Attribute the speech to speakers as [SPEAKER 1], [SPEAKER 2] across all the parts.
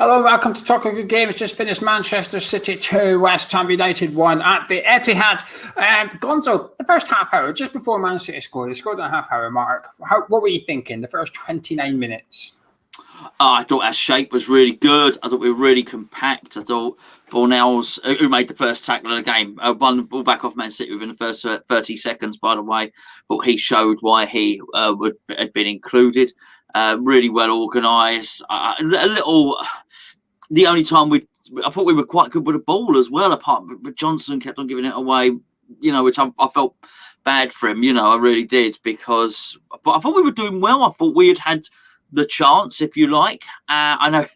[SPEAKER 1] Hello, welcome to Talk of Good Game. It's just finished Manchester City 2, West Ham United 1 at the Etihad. Gonzo, the first half hour, just before Man City scored, they scored in a half hour mark. What were you thinking, the first 29 minutes?
[SPEAKER 2] I thought our shape was really good. I thought we were really compact. I thought Fornals, who made the first tackle of the game, won the ball back off Man City within the first 30 seconds, by the way. But he showed why he had been included. Really well organised. The only time I thought we were quite good with the ball as well, but Johnson kept on giving it away, which I felt bad for him, I really did, but I thought we were doing well. I thought we had the chance, if you like. I know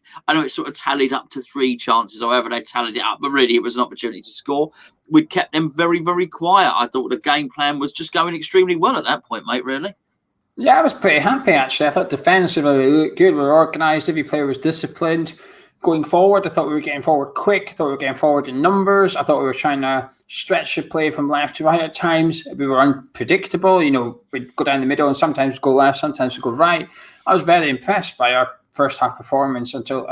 [SPEAKER 2] it sort of tallied up to 3 chances, or however they tallied it up, but really it was an opportunity to score. We kept them very, very quiet. I thought the game plan was just going extremely well at that point, mate, really. Yeah,
[SPEAKER 1] I was pretty happy, actually. I thought defensively we looked good. We were organised. Every player was disciplined. Going forward, I thought we were getting forward quick. I thought we were getting forward in numbers. I thought we were trying to stretch the play from left to right at times. We were unpredictable. We'd go down the middle and sometimes go left, sometimes we go right. I was very impressed by our first half performance until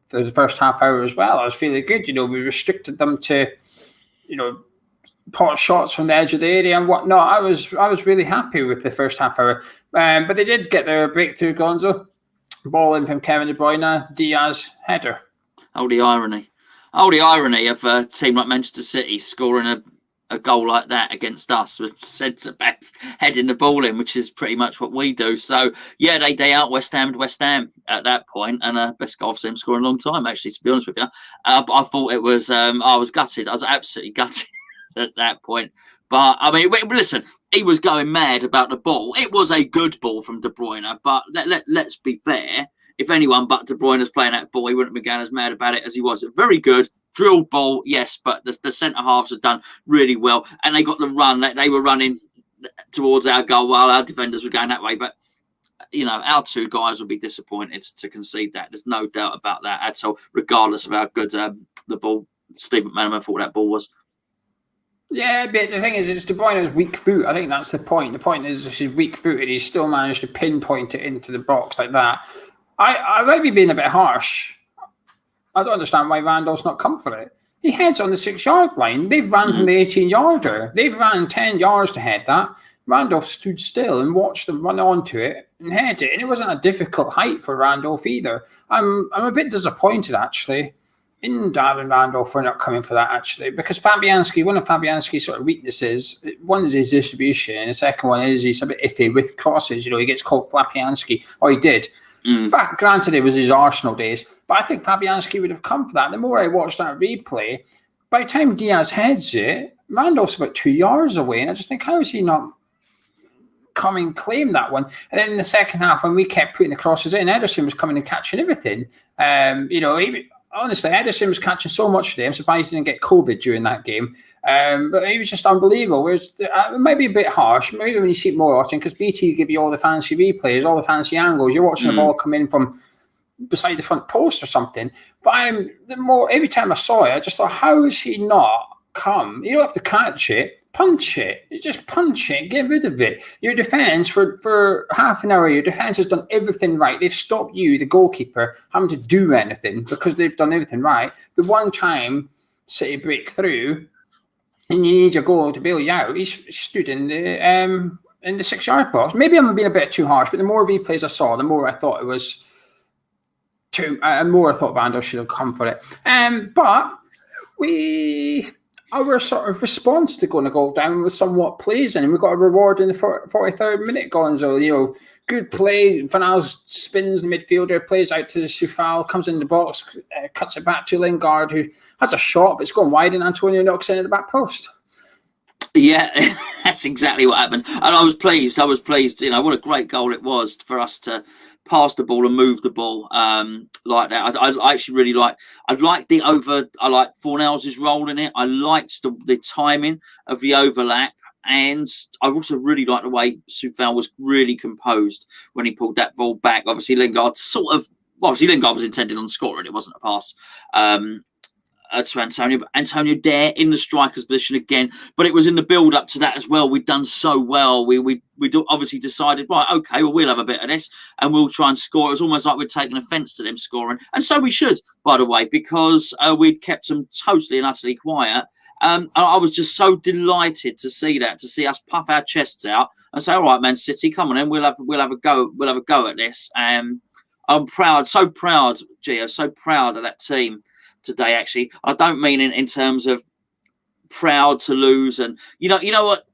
[SPEAKER 1] for the first half hour as well. I was feeling good. We restricted them to, pot shots from the edge of the area and whatnot. I was really happy with the first half hour. But they did get their breakthrough, Gonzo. Ball in from Kevin De Bruyne, Diaz header.
[SPEAKER 2] Oh, the irony of a team like Manchester City scoring a goal like that against us with centre backs heading the ball in, which is pretty much what we do. So yeah, they out West Ham at that point, and best goal I've seen them score in a long time, actually, to be honest with you. But I thought it was I was gutted. I was absolutely gutted at that point. But I mean, listen, he was going mad about the ball. It was a good ball from De Bruyne, but let's be fair. If anyone but De Bruyne was playing that ball, he wouldn't be going as mad about it as he was. Very good. Drilled ball, yes, but the centre halves had done really well. And they got the run. They were running towards our goal while our defenders were going that way. But, our 2 guys will be disappointed to concede that. There's no doubt about that at all, regardless of how good the ball, Steve McManaman thought that ball was.
[SPEAKER 1] Yeah, but the thing is, it's De Bruyne's weak foot. I think that's the point. The point is, he's weak footed. He's still managed to pinpoint it into the box like that. I might be being a bit harsh. I don't understand why Randolph's not come for it. He heads on the 6-yard line. They've ran from the 18-yarder. They've ran 10 yards to head that. Randolph stood still and watched them run onto it and head it. And it wasn't a difficult height for Randolph either. I'm a bit disappointed, actually, in Darren Randolph for not coming for that, actually, because one of Fabianski's sort of weaknesses, one is his distribution, and the second one is he's a bit iffy with crosses. He gets called Fabianski, or he did. But granted, it was his Arsenal days, but I think Fabianski would have come for that. The more I watched that replay, by the time Diaz heads it, Randolph's about 2 yards away, and I just think, how is he not come and claim that one? And then in the second half, when we kept putting the crosses in, Ederson was coming and catching everything. Honestly, Ederson was catching so much today. I'm surprised he didn't get COVID during that game. But he was just unbelievable. Whereas it might be a bit harsh, maybe when you see it more often, because BT give you all the fancy replays, all the fancy angles. You're watching the ball come in from beside the front post or something. But every time I saw it, I just thought, how is he not come? You don't have to catch it. Punch it. You just punch it. Get rid of it. Your defence, for half an hour, your defence has done everything right. They've stopped you, the goalkeeper, having to do anything because they've done everything right. The one time City break through and you need your goal to bail you out, he's stood in the 6-yard box. Maybe I'm being a bit too harsh, but the more replays I saw, the more I thought it was more I thought Vandal should have come for it. But our sort of response to going to go down was somewhat pleasing, and we got a reward in the 43rd minute, Gonzo. Good play. Fornals spins the midfielder, plays out to Sufal, comes in the box, cuts it back to Lingard, who has a shot, but it's going wide, and Antonio knocks in at the back post.
[SPEAKER 2] Yeah, that's exactly what happened. And I was pleased. What a great goal it was for us to pass the ball and move the ball like that. I actually really like Fornals' role in it. I liked the timing of the overlap, and I also really liked the way Sufal was really composed when he pulled that ball back. Obviously Lingard was intended on scoring, it wasn't a pass. to Antonio, but Antonio there in the striker's position again. But it was in the build up to that as well. We'd done so well. We obviously decided, right, okay, well, we'll have a bit of this and we'll try and score. It was almost like we'd taken offence to them scoring. And so we should, by the way, because we'd kept them totally and utterly quiet. I was just so delighted to see that, to see us puff our chests out and say, all right, Man City, come on in, we'll have a go at this. I'm proud, so proud, Gio, so proud of that team today. Actually, I don't mean in terms of proud to lose, and you know what.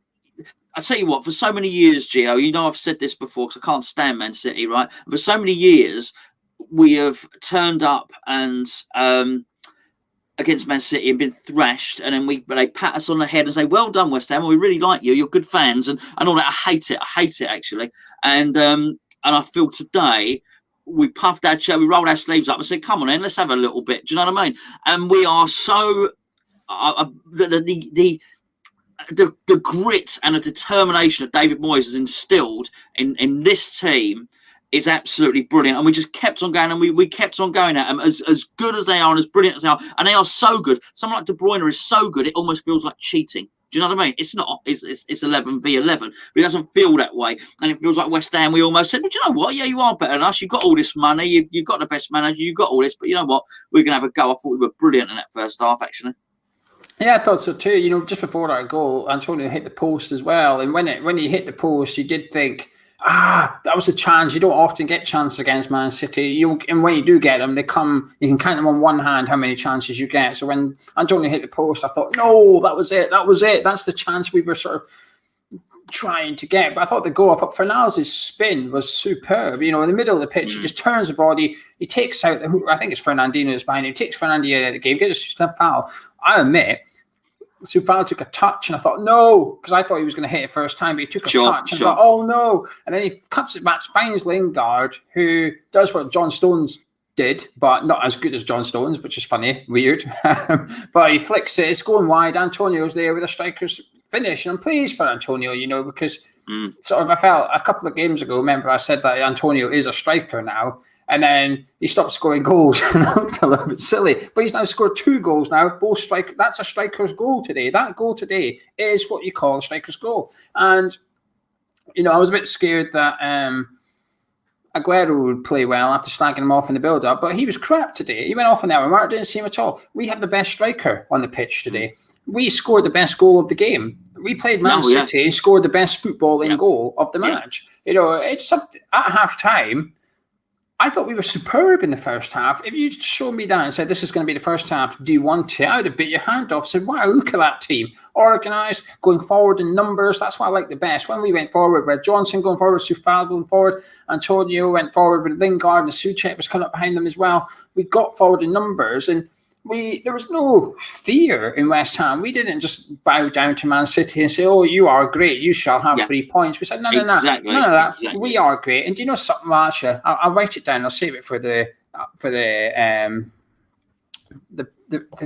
[SPEAKER 2] I tell you what, for so many years, Gio, I've said this before because I can't stand Man City, right? For so many years, we have turned up and against Man City and been thrashed, and then they pat us on the head and say, "Well done, West Ham. We really like you. You're good fans," and all that. I hate it actually, and I feel today we puffed our chest, we rolled our sleeves up and said, "Come on in, let's have a little bit." Do you know what I mean? And we are so the grit and the determination that David Moyes has instilled in this team is absolutely brilliant. And we just kept on going, and we kept on going at them as good as they are and as brilliant as they are. And they are so good. Someone like De Bruyne is so good, it almost feels like cheating. Do you know what I mean? It's not. It's 11v11, but it doesn't feel that way. And it feels like West Ham. We almost said, "But you know what? Yeah, you are better than us. You've got all this money. You've got the best manager. You've got all this. But you know what? We're gonna have a go." I thought we were brilliant in that first half, actually.
[SPEAKER 1] Yeah, I thought so too. Just before that goal, Antonio hit the post as well. And when he hit the post, you did think, that was a chance. You don't often get chances against Man City. And when you do get them, they come. You can count them on one hand how many chances you get. So when Antonio hit the post, I thought, no, that was it. That was it. That's the chance we were sort of trying to get. But I thought the goal, I thought Fornals' spin was superb. In the middle of the pitch, he just turns the body. He takes out, I think it's Fernandinho's behind him. He takes Fernandinho out of the game, gets a foul. I admit, Supal took a touch, and I thought, no, because I thought he was going to hit it first time, but he took a touch, and I thought, oh, no. And then he cuts it back, finds Lingard, who does what John Stones did, but not as good as John Stones, which is funny, weird. But he flicks it, it's going wide. Antonio's there with a striker's finish, and I'm pleased for Antonio, because sort of I felt a couple of games ago, remember I said that Antonio is a striker now, and then he stopped scoring goals. And I looked a little bit silly. But he's now scored 2 goals now, both striker. That's a striker's goal today. That goal today is what you call a striker's goal. And, I was a bit scared that Aguero would play well after slagging him off in the build-up, but he was crap today. He went off in that remark, didn't see him at all. We had the best striker on the pitch today. We scored the best goal of the game. We played Man City and scored the best footballing goal of the match. It's something at half-time. I thought we were superb in the first half. If you showed me that and said, this is going to be the first half, do you want it? I would have bit your hand off, said, wow, look at that team. Organised, going forward in numbers. That's what I like the best. When we went forward with Johnson going forward, Sufal going forward, Antonio went forward with Lingard, and Souček was coming up behind them as well. We got forward in numbers, and there was no fear in West Ham. We didn't just bow down to Man City and say, oh, you are great, you shall have 3 points. We said, no, none of that. Exactly. We are great. And do you know something, actually? I'll write it down. I'll save it for the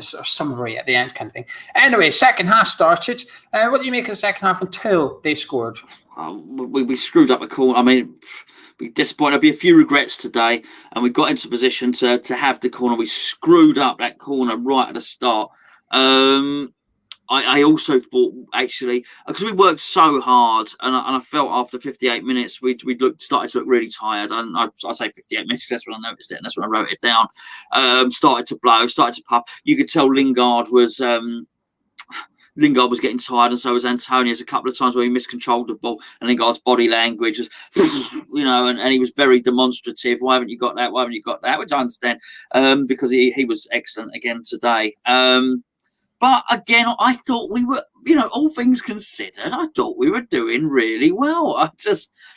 [SPEAKER 1] sort of summary at the end kind of thing. Anyway, second half started. What do you make of the second half until they scored?
[SPEAKER 2] We screwed up a corner. I mean, we disappointed. There'll be a few regrets today, and we got into position to have the corner. We screwed up that corner right at the start. I also thought, actually, because we worked so hard, and I felt after 58 minutes we started to look really tired. And I say 58 minutes, that's when I noticed it, and that's when I wrote it down. Started to blow, started to puff. You could tell Lingard was getting tired, and so was Antonio. There's a couple of times where he miscontrolled the ball, and Lingard's body language was, and he was very demonstrative. Why haven't you got that? Why haven't you got that? Which I understand, because he was excellent again today. But again, I thought we were, all things considered, I thought we were doing really well.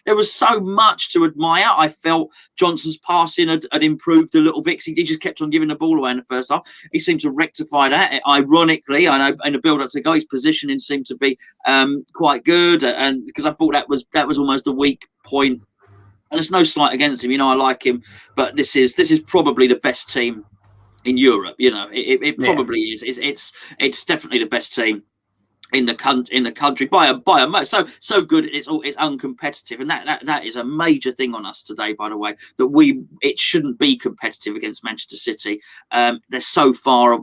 [SPEAKER 2] There was so much to admire. I felt Johnson's passing had improved a little bit because he just kept on giving the ball away in the first half. He seemed to rectify that. Ironically, I know in the build-up to go, his positioning seemed to be quite good, and because I thought that was almost a weak point. And there's no slight against him. I like him, but this is probably the best team in Europe. It probably is. It's definitely the best team in the country by a much so good. It's uncompetitive, and that is a major thing on us today. By the way, that it shouldn't be competitive against Manchester City. They're so far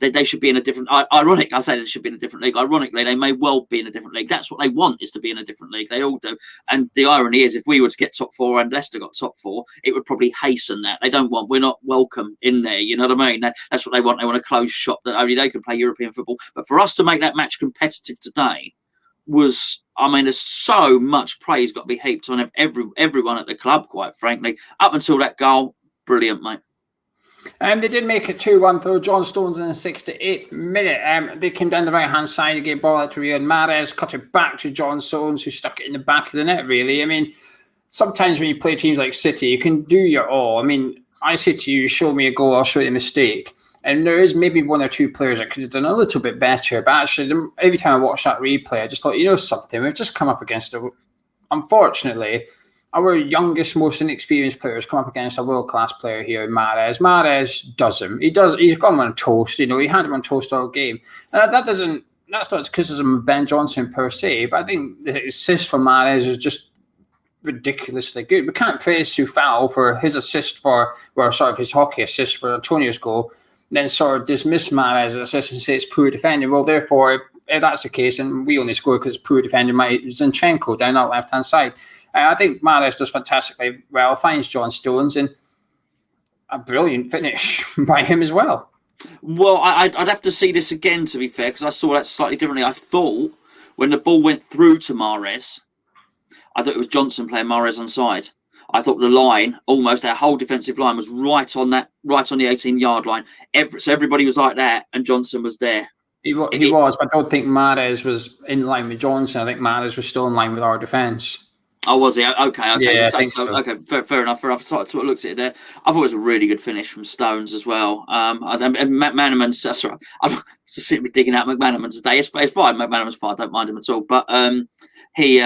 [SPEAKER 2] they should be in a different. Ironic, I say they should be in a different league. Ironically, they may well be in a different league. That's what they want, is to be in a different league. They all do. And the irony is, if we were to get top 4 and Leicester got top 4, it would probably hasten that. They don't want. We're not welcome in there. You know what I mean? That's what they want. They want a closed shop that only they can play European football. But for us to make that match competitive today was, I mean, there's so much praise got to be heaped on everyone at the club, quite frankly. Up until that goal, brilliant, mate.
[SPEAKER 1] They did make it 2-1 though. John Stones in the 68th minute. They came down the right-hand side to get ball out to Riyad Mahrez, cut it back to John Stones, who stuck it in the back of the net, really. I mean, sometimes when you play teams like City, you can do your all. I mean, I say to you, show me a goal, I'll show you a mistake. And there is maybe 1 or 2 players that could have done a little bit better. But actually, every time I watched that replay, I just thought, you know something, we've just come up against unfortunately, our youngest, most inexperienced players come up against a world-class player here, Mahrez. Mahrez does him. He's got him on toast. You know, he had him on toast all game. And that's not criticism of Ben Johnson per se, but I think the assist for Mahrez is just ridiculously good. We can't praise Soufal for his assist his hockey assist for Antonio's goal, and then sort of dismiss Mahrez's assist and say it's poor defending. Well, therefore, if that's the case, and we only score because it's poor defending, Zinchenko down that left-hand side. I think Mahrez does fantastically well, finds John Stones, and a brilliant finish by him as well.
[SPEAKER 2] Well, I'd have to see this again, to be fair, because I saw that slightly differently. I thought when the ball went through to Mahrez, I thought it was Johnson playing Mahrez onside. I thought the line, almost our whole defensive line, was right on the 18-yard line. So everybody was like that, and Johnson was there.
[SPEAKER 1] He was, but I don't think Mahrez was in line with Johnson. I think Mahrez was still in line with our defence.
[SPEAKER 2] Oh, was he? Okay.
[SPEAKER 1] Yeah, I think so.
[SPEAKER 2] Okay, fair enough. I sort of looked at it there. I thought it was a really good finish from Stones as well. And McManaman's, that's right. I'm just sitting digging out McManaman today. It's fine. McManaman's fine. I don't mind him at all. But he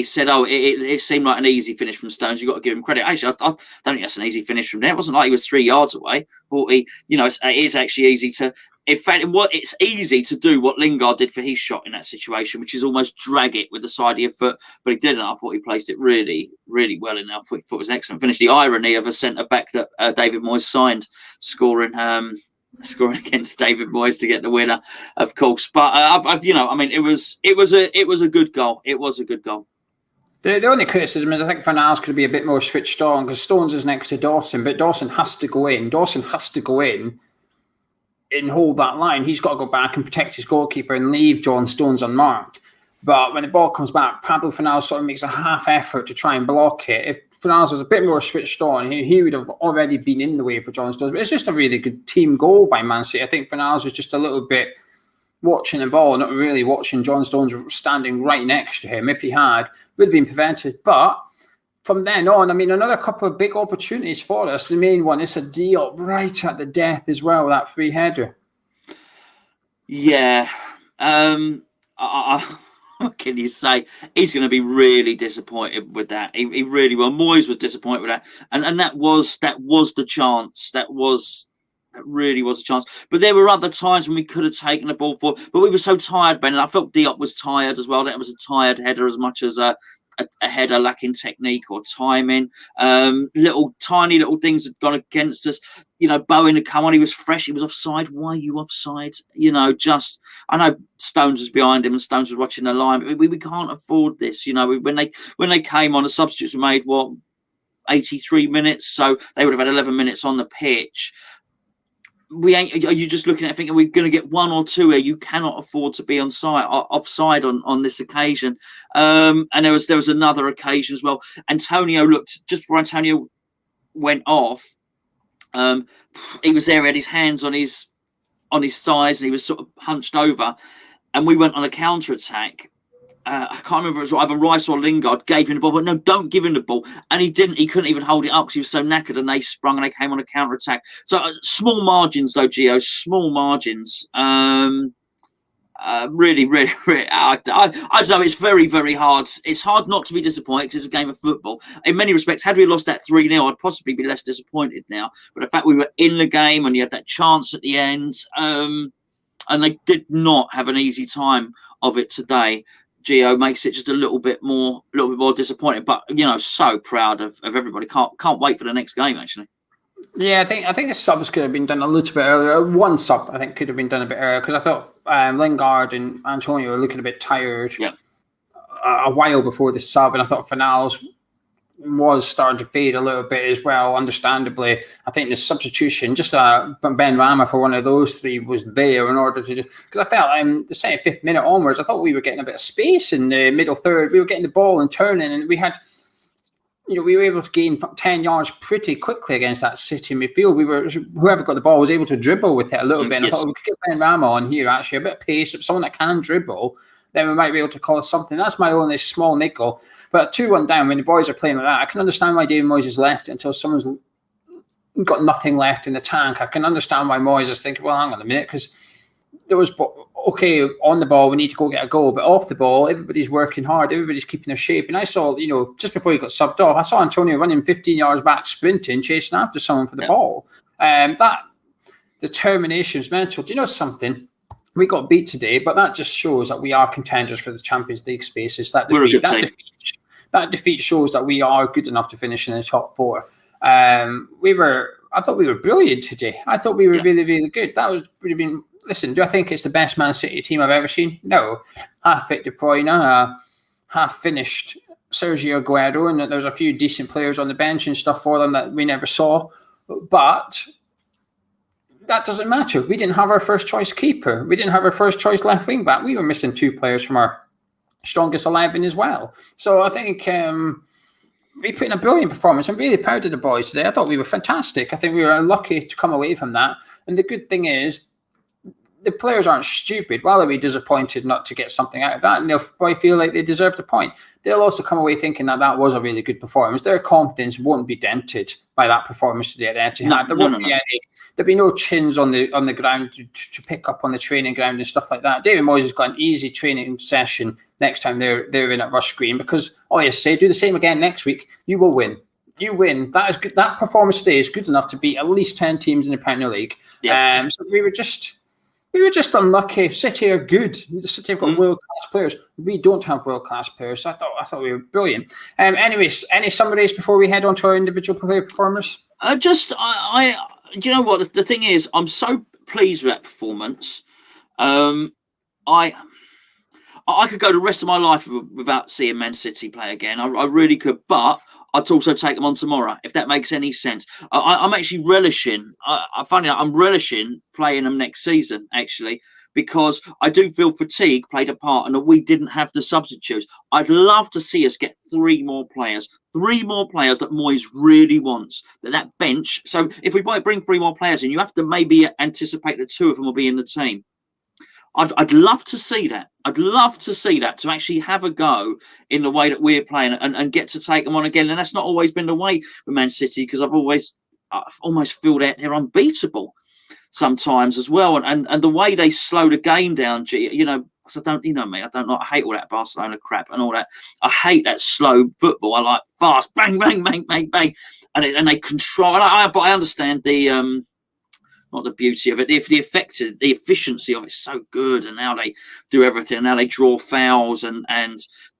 [SPEAKER 2] said, it seemed like an easy finish from Stones. You've got to give him credit. Actually, I don't think that's an easy finish from there. It wasn't like he was 3 yards away. It is actually easy to... In fact, it's easy to do what Lingard did for his shot in that situation, which is almost drag it with the side of your foot. But he didn't. I thought he placed it really, really well in there. I thought it was an excellent finish. The irony of a centre-back that David Moyes signed, scoring against David Moyes to get the winner, of course. But it was a good goal. It was a good goal.
[SPEAKER 1] The only criticism is I think Fornals could be a bit more switched on because Stones is next to Dawson, but Dawson has to go in. Dawson has to go in and hold that line. He's got to go back and protect his goalkeeper and leave John Stones unmarked. But when the ball comes back, Pablo Fornals sort of makes a half effort to try and block it. If Fornals was a bit more switched on, he would have already been in the way for John Stones. But it's just a really good team goal by Man City. I think Fornals was just a little bit watching the ball, not really watching John Stones standing right next to him. If he had, would have been prevented. But from then on, I mean, another couple of big opportunities for us. The main one is a Diop right at the death as well, that free header.
[SPEAKER 2] Yeah. What can you say? He's going to be really disappointed with that. He really will. Moyes was disappointed with that. And that was the chance. That really was a chance. But there were other times when we could have taken the ball forward. But we were so tired, Ben. And I felt Diop was tired as well. That was a tired header as much as a header lacking technique or timing. Tiny little things had gone against us. Bowen had come on, he was fresh, he was offside. Why are you offside? I know Stones was behind him and Stones was watching the line, but we can't afford this. When they came on, the substitutes were made 83 minutes, so they would have had 11 minutes on the pitch. Are you just looking at thinking we're going to get 1 or 2 here? You cannot afford to be offside on this occasion. And there was another occasion as well. Antonio looked, just before Antonio went off, he was there, he had his hands on his thighs, and he was sort of hunched over. And we went on a counter attack. I can't remember if it was either Rice or Lingard gave him the ball, but no, don't give him the ball. And he didn't. He couldn't even hold it up because he was so knackered, and they sprung and they came on a counter attack. So small margins, though, Geo. Small margins. Really, really, really. I don't know. It's very, very hard. It's hard not to be disappointed because it's a game of football. In many respects, had we lost that 3-0, I'd possibly be less disappointed now. But the fact we were in the game and you had that chance at the end, and they did not have an easy time of it today, Geo, makes it just a little bit more disappointing. But so proud of everybody. Can't wait for the next game, actually.
[SPEAKER 1] Yeah, I think the subs could have been done a little bit earlier. One sub, I think, could have been done a bit earlier because I thought Lingard and Antonio were looking a bit tired
[SPEAKER 2] Yeah.
[SPEAKER 1] a while before the sub, and I thought Fornals was starting to fade a little bit as well. Understandably, I think the substitution, just Ben Rama for one of those three, was there in order to just because I felt the 75th minute onwards, I thought we were getting a bit of space in the middle third. We were getting the ball and turning, and we had. We were able to gain 10 yards pretty quickly against that City midfield. Whoever got the ball was able to dribble with it a little bit. And I thought we could get Ben Rama on here, actually, a bit of pace, someone that can dribble, then we might be able to cause something. That's my only small nickel. But 2-1 down, when the boys are playing like that, I can understand why David Moyes has left until someone's got nothing left in the tank. I can understand why Moyes is thinking, well, hang on a minute, because there was, okay, on the ball, we need to go get a goal, but off the ball, everybody's working hard, everybody's keeping their shape. And I saw, just before he got subbed off, I saw Antonio running 15 yards back, sprinting, chasing after someone for the ball. That determination is mental. Do you know something? We got beat today, but that just shows that we are contenders for the Champions League spaces. That defeat shows that we are good enough to finish in the top four. I thought we were brilliant today. I thought we were really, really good. That would have been. Listen, do I think it's the best Man City team I've ever seen? No. Half fit De Bruyne, half finished Sergio Aguero, and there's a few decent players on the bench and stuff for them that we never saw. But that doesn't matter. We didn't have our first choice keeper. We didn't have our first choice left wing back. We were missing 2 players from our strongest 11 as well. So I think we put in a brilliant performance. I'm really proud of the boys today. I thought we were fantastic. I think we were lucky to come away from that. And the good thing is, the players aren't stupid. While they'll be disappointed not to get something out of that, and they'll probably feel like they deserve the point, they'll also come away thinking that that was a really good performance. Their confidence won't be dented by that performance today at the Etihad. There'll be no chins on the ground to pick up on the training ground and stuff like that. David Moyes has got an easy training session next time they're in at Rush Green, because you say do the same again next week, you will win. You win. That is good. That performance today is good enough to beat at least 10 teams in the Premier League. Yeah. So we were just unlucky. City are good. City have got world-class players. We don't have world-class players. So I thought we were brilliant. Anyways, any summaries before we head on to our individual player performers?
[SPEAKER 2] Do you know what? The thing is, I'm so pleased with that performance. I could go the rest of my life without seeing Man City play again. I really could, but I'd also take them on tomorrow, if that makes any sense. I'm actually relishing. I'm relishing playing them next season, actually, because I do feel fatigue played a part and that we didn't have the substitutes. I'd love to see us get 3 more players that Moyes really wants, that bench. So if we might bring 3 more players in, you have to maybe anticipate that 2 of them will be in the team. I'd love to see that. I'd love to see that, to actually have a go in the way that we're playing and get to take them on again. And that's not always been the way with Man City, because I've almost feel that they're unbeatable sometimes as well. And the way they slow the game down, because I don't know, I hate all that Barcelona crap and all that. I hate that slow football. I like fast, bang, bang, bang, bang, bang. And they control. But I understand not the beauty of it, if the efficiency of it's so good, and how they do everything, and how they draw fouls, and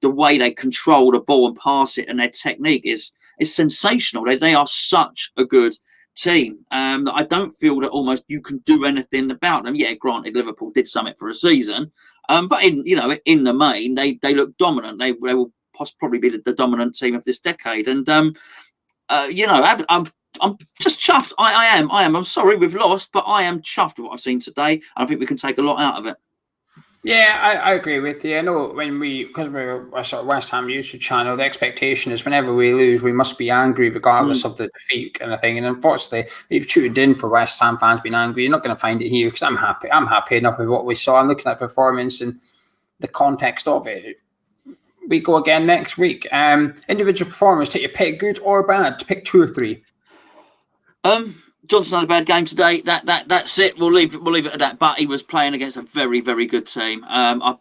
[SPEAKER 2] the way they control the ball and pass it, and their technique is sensational. They are such a good team that I don't feel that almost you can do anything about them. Yeah, granted, Liverpool did something for a season, but in the main, they look dominant. They will probably be the dominant team of this decade, and I'm just chuffed. I am. I'm sorry we've lost, but I am chuffed with what I've seen today. I think we can take a lot out of it.
[SPEAKER 1] Yeah, I agree with you. I know because we're a sort of West Ham Utd channel, the expectation is whenever we lose, we must be angry regardless of the defeat kind of thing. And unfortunately, if you've tuned in for West Ham fans being angry, you're not going to find it here, because I'm happy. I'm happy enough with what we saw. I'm looking at performance and the context of it. We go again next week. Individual performers, take your pick, good or bad. Pick 2 or 3.
[SPEAKER 2] Johnson had a bad game today. That's it. We'll leave it at that. But he was playing against a very, very good team. But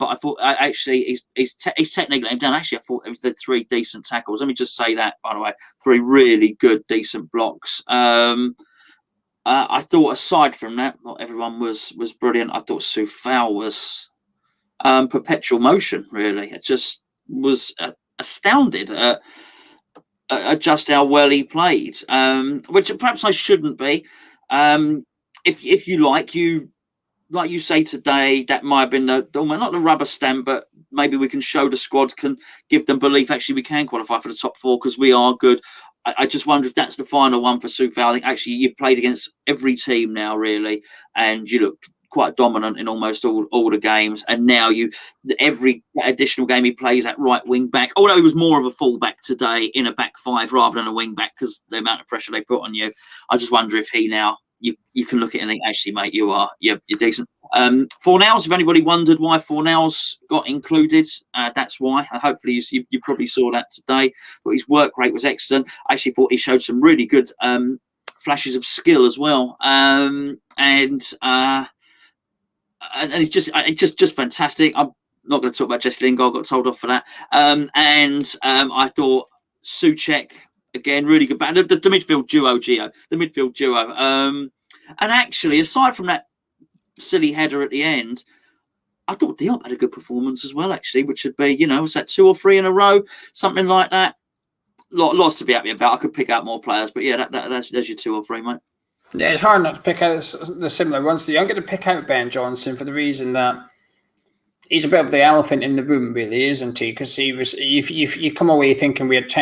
[SPEAKER 2] I thought actually his technique let him down. Actually, I thought it was 3 decent tackles. Let me just say that, by the way, 3 really good, decent blocks. I thought aside from that, not everyone was brilliant. I thought Soufal was perpetual motion. Really, it just was astounded. just how well he played, which perhaps I shouldn't be. If you like you say today, that might have been not the rubber stamp, but maybe we can show the squad, can give them belief. Actually, we can qualify for the top 4 because we are good. I just wonder if that's the final one for Soufal. I think actually you've played against every team now, really, and you look quite dominant in almost all the games. And now every additional game he plays at right wing back, although he was more of a full back today in a back 5 rather than a wing back because the amount of pressure they put on you. I just wonder if he now. You can look at it and think, actually, mate, you're decent. Fornals, if anybody wondered why Fornals got included, that's why. Hopefully you probably saw that today. But his work rate was excellent. I actually thought he showed some really good flashes of skill as well. And it's just fantastic. I'm not going to talk about Jesse Lingard. Got told off for that. I thought Souček, again, really good. But the midfield duo, Geo. The midfield duo. And actually, aside from that silly header at the end, I thought Diop had a good performance as well, actually, which would be, was that 2 or 3 in a row? Something like that. Lots to be happy about. I could pick out more players, but yeah, that's your 2 or 3, mate.
[SPEAKER 1] Yeah, it's hard not to pick out the similar ones. I'm going to pick out Ben Johnson for the reason that he's a bit of the elephant in the room, really, isn't he? Because he was. If you come away thinking we had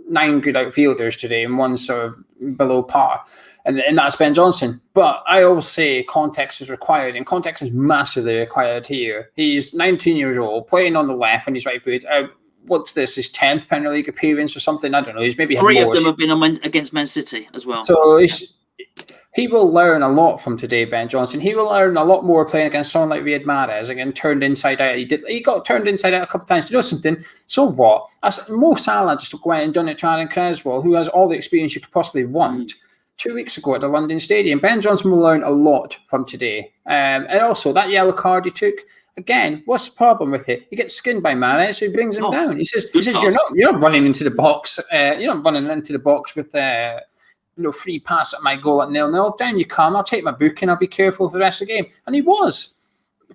[SPEAKER 1] 9 good outfielders today and 1 sort of below par, and that's Ben Johnson. But I always say context is required, and context is massively required here. He's 19 years old, playing on the left on his right foot. What's this? His 10th Premier League appearance or something? I don't know. He's maybe
[SPEAKER 2] 3 of them have been against Man City as well.
[SPEAKER 1] So he will learn a lot from today, Ben Johnson. He will learn a lot more playing against someone like Riyad Mahrez, again, turned inside out. He got turned inside out a couple of times. Do you know something? So what? Mo Salah just went and done it to Aaron Creswell, who has all the experience you could possibly want. 2 weeks ago at the London Stadium. Ben Johnson will learn a lot from today. And also, that yellow card he took, again, what's the problem with it? He gets skinned by Mahrez, so he brings him down. He says you're not running into the box. You're not running into the box with free pass at my goal at 0-0. Down you come. I'll take my book and I'll be careful for the rest of the game. And he was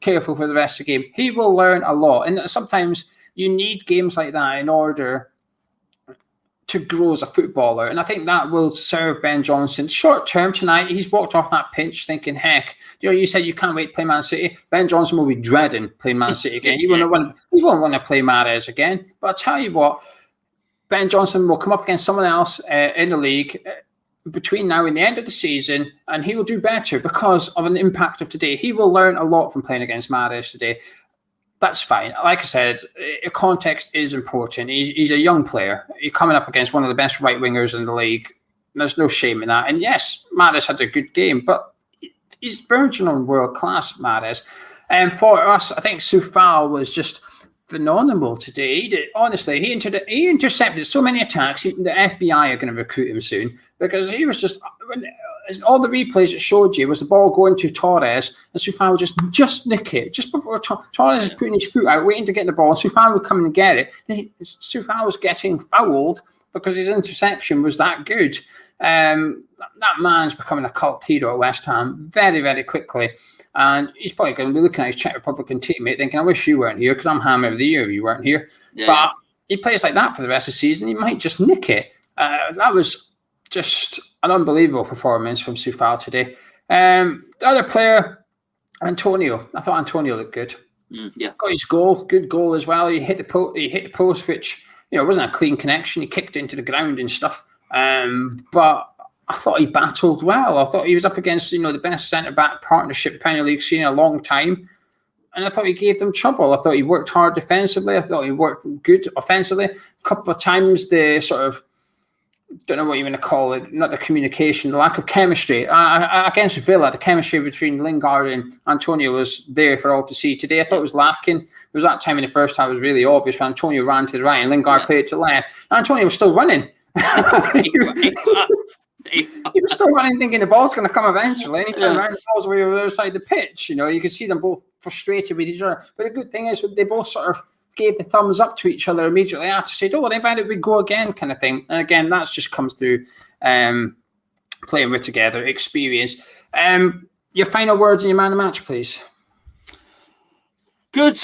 [SPEAKER 1] careful for the rest of the game. He will learn a lot. And sometimes you need games like that in order to grow as a footballer. And I think that will serve Ben Johnson. Short term tonight, he's walked off that pitch thinking, heck, you said you can't wait to play Man City. Ben Johnson will be dreading playing Man City again. He won't want to play Mahrez again. But I'll tell you what, Ben Johnson will come up against someone else in the league between now and the end of the season, and he will do better because of an impact of today. He will learn a lot from playing against Mahrez today. That's fine. Like I said, context is important. He's a young player. He's coming up against one of the best right wingers in the league. There's no shame in that. And yes, Mahrez had a good game, but he's verging on world class, Mahrez. And for us, I think Soufal was just phenomenal today. Honestly, he intercepted so many attacks. The FBI are going to recruit him soon because he was just. All the replays it showed you was the ball going to Torres and Soufal would just nick it just before Torres is putting his foot out, waiting to get the ball. Soufal would come and get it. Soufal was getting fouled because his interception was that good. That man's becoming a cult hero at West Ham very, very quickly. And he's probably going to be looking at his Czech Republican teammate thinking, I wish you weren't here because I'm hammer of the year if you weren't here. Yeah, but he plays like that for the rest of the season. He might just nick it. That was just an unbelievable performance from Soufal today. The other player, Antonio. I thought Antonio looked good. Got his goal, good goal as well. He hit the post, which it wasn't a clean connection. He kicked it into the ground and stuff. But I thought he battled well. I thought he was up against the best centre back partnership the Premier League's seen in a long time. And I thought he gave them trouble. I thought he worked hard defensively. I thought he worked good offensively. A couple of times the sort of, don't know what you're going to call it, not the communication, the lack of chemistry. Against Villa, the chemistry between Lingard and Antonio was there for all to see. Today, I thought it was lacking. There was that time in the first half, it was really obvious when Antonio ran to the right and Lingard played to the left. And Antonio was still running. He was still running, thinking the ball's going to come eventually. And he turned around, the ball's way over the other side of the pitch. You could see them both frustrated with each other. But the good thing is, they both sort of gave the thumbs up to each other immediately after, say, don't worry about it, we go again, kind of thing. And again, that's just comes through playing with together, experience. Your final words and your man of the match, please.
[SPEAKER 2] Good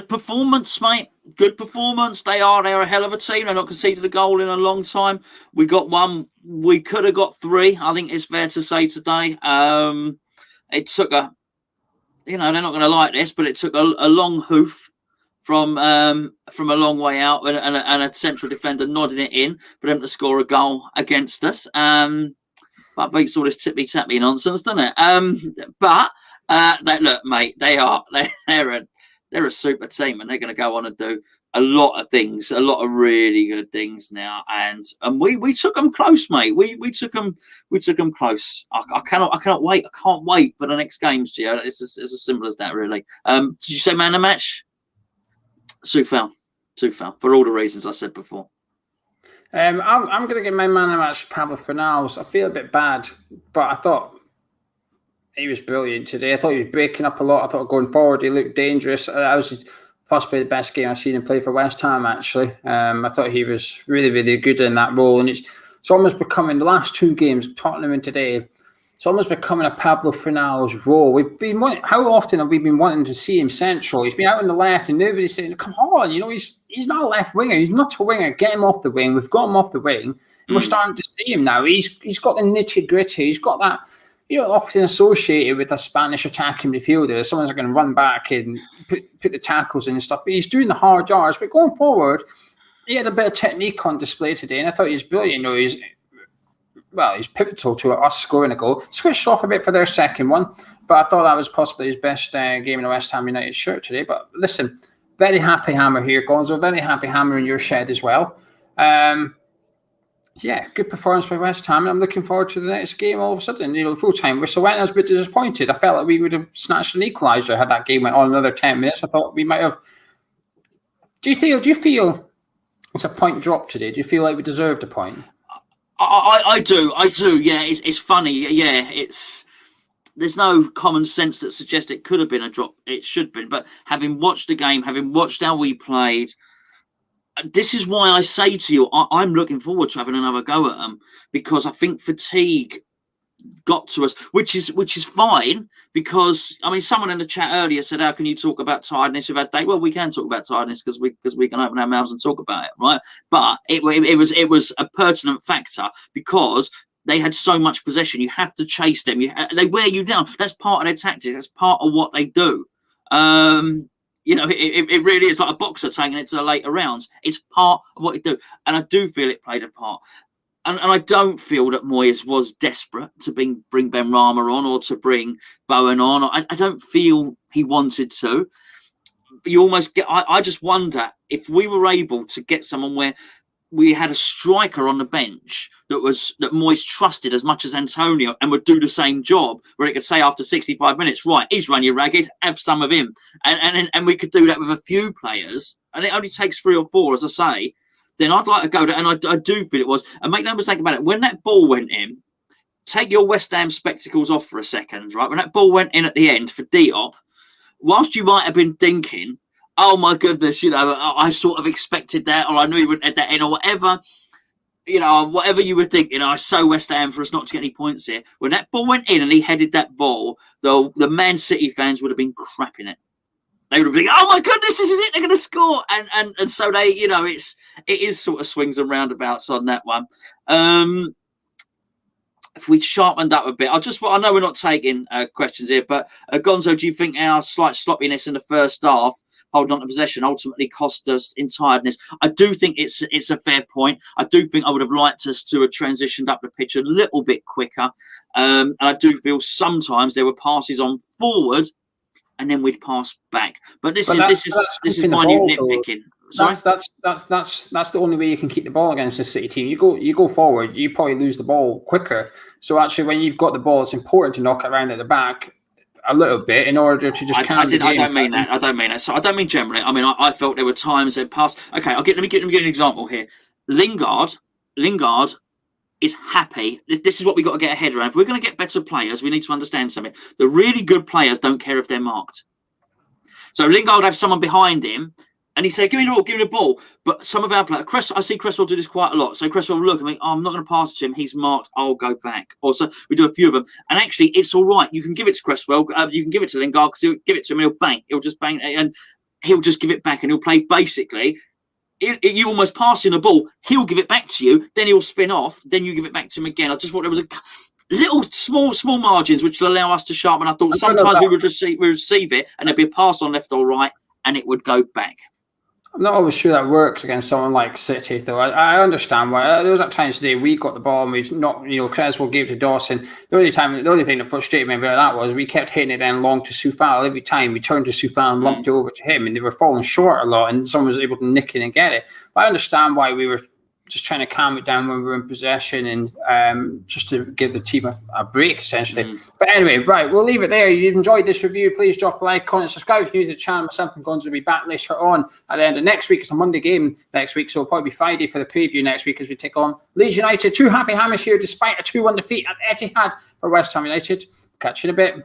[SPEAKER 2] performance, mate. good performance. They're a hell of a team. They're not conceded a goal in a long time. We got one. We could have got 3. I think it's fair to say today. It took a, they're not going to like this, but it took a long hoof from a long way out and a central defender nodding it in for them to score a goal against us. That beats all this tippy-tappy nonsense, doesn't it? But look, mate, they're a super team, and they're going to go on and do a lot of things, a lot of really good things now. And we took them close, mate. We took them close. I cannot wait. I can't wait for the next games, Gio. It's as simple as that, really. Did you say man of the match? Soufal for all the reasons I said before.
[SPEAKER 1] I'm going to give my man of the match Pablo Fornals. I feel a bit bad, but I thought he was brilliant today. I thought he was breaking up a lot. I thought going forward he looked dangerous. That was possibly the best game I've seen him play for West Ham, actually. I thought he was really, really good in that role. And it's almost becoming, the last 2 games, Tottenham and today, it's almost becoming a Pablo Fornals role. How often have we been wanting to see him central? He's been out on the left and nobody's saying, come on, he's not a left winger. He's not a winger. Get him off the wing. We've got him off the wing. And we're starting to see him now. He's got the nitty gritty. He's got that, often associated with a Spanish attacking midfielder. Someone's going to run back and put the tackles in and stuff. But he's doing the hard yards. But going forward, he had a bit of technique on display today. And I thought he was brilliant. He's pivotal to us scoring a goal. Switched off a bit for their second one, but I thought that was possibly his best game in a West Ham United shirt today. But listen, very happy hammer here, Gonzo. Very happy hammer in your shed as well. Good performance by West Ham. And I'm looking forward to the next game all of a sudden. Full time whistle went. I was a bit disappointed. I felt like we would have snatched an equalizer had that game went on another 10 minutes. I thought we might have. Do you feel it's a point drop today? Do you feel like we deserved a point?
[SPEAKER 2] I do. Yeah, it's funny. Yeah, there's no common sense that suggests it could have been a drop. It should be. But having watched the game, having watched how we played, this is why I say to you, I'm looking forward to having another go at them, because I think fatigue got to us, which is fine, because someone in the chat earlier said, how can you talk about tiredness without day? Well, we can talk about tiredness because we can open our mouths and talk about it, right? But it was a pertinent factor because they had so much possession. You have to chase them. They wear you down. That's part of their tactics. That's part of what they do. It really is like a boxer taking it to the later rounds. It's part of what they do, and I do feel it played a part. And I don't feel that Moyes was desperate to bring Ben Rama on or to bring Bowen on. I don't feel he wanted to. You almost get. I just wonder if we were able to get someone where we had a striker on the bench that Moyes trusted as much as Antonio and would do the same job, where it could say after 65 minutes, right, he's run you ragged, have some of him, and we could do that with a few players, and it only takes 3 or 4, as I say. Then I'd like to go there, and I do feel it was. And make no mistake about it, when that ball went in, take your West Ham spectacles off for a second, right? When that ball went in at the end for Diop, whilst you might have been thinking, oh my goodness, I sort of expected that, or I knew he would add that in, or whatever, whatever you were thinking, I was so West Ham for us not to get any points here. When that ball went in and he headed that ball, the Man City fans would have been crapping it. They would have been, oh my goodness, this is it, they're going to score. And so they, it is sort of swings and roundabouts on that one. If we sharpened up a bit, I know we're not taking questions here, but Gonzo, do you think our slight sloppiness in the first half, holding on to possession, ultimately cost us in tiredness? I do think it's a fair point. I do think I would have liked us to have transitioned up the pitch a little bit quicker. And I do feel sometimes there were passes on forward, and then we'd pass back. But this is my new nitpicking. That's the only way you can keep the ball against the City team. You go forward, you probably lose the ball quicker. So actually, when you've got the ball, it's important to knock it around at the back a little bit in order to just. I don't mean that. So I don't mean generally. I felt there were times that passed. Okay, let me give an example here. Lingard is happy. This is what we got to get our head around. If we're going to get better players, we need to understand something. The really good players don't care if they're marked. So Lingard would have someone behind him, and he said, give me the ball. But some of our players, I see Cresswell do this quite a lot. So Cresswell will look and think, I'm not going to pass it to him. He's marked. I'll go back. Or so we do a few of them. And actually, it's all right. You can give it to Cresswell. You can give it to Lingard because he'll give it to him and he'll bang. He'll just bang. And he'll just give it back and he'll play basically. You almost passing the ball, he'll give it back to you, then he'll spin off, then you give it back to him again. I just thought there was a little small margins which will allow us to sharpen. I thought sometimes we would receive it and there'd be a pass on left or right and it would go back.
[SPEAKER 1] I'm not always sure that works against someone like City, though. I understand why. There was at times today we got the ball and we not, Creswell gave it to Dawson. The only thing that frustrated me about that was we kept hitting it then long to Soufal every time. We turned to Soufal and lumped it over to him, and they were falling short a lot, and someone was able to nick it and get it. But I understand why we were just trying to calm it down when we were in possession and just to give the team a break, essentially. But anyway, right, we'll leave it there. If you've enjoyed this review, please drop a like, comment, subscribe if you're new to the channel. Myself and Gonzo will be back later on at the end of next week. It's a Monday game next week, so it'll probably be Friday for the preview next week as we take on Leeds United. 2 happy hammers here despite a 2-1 defeat at Etihad for West Ham United. Catch you in a bit.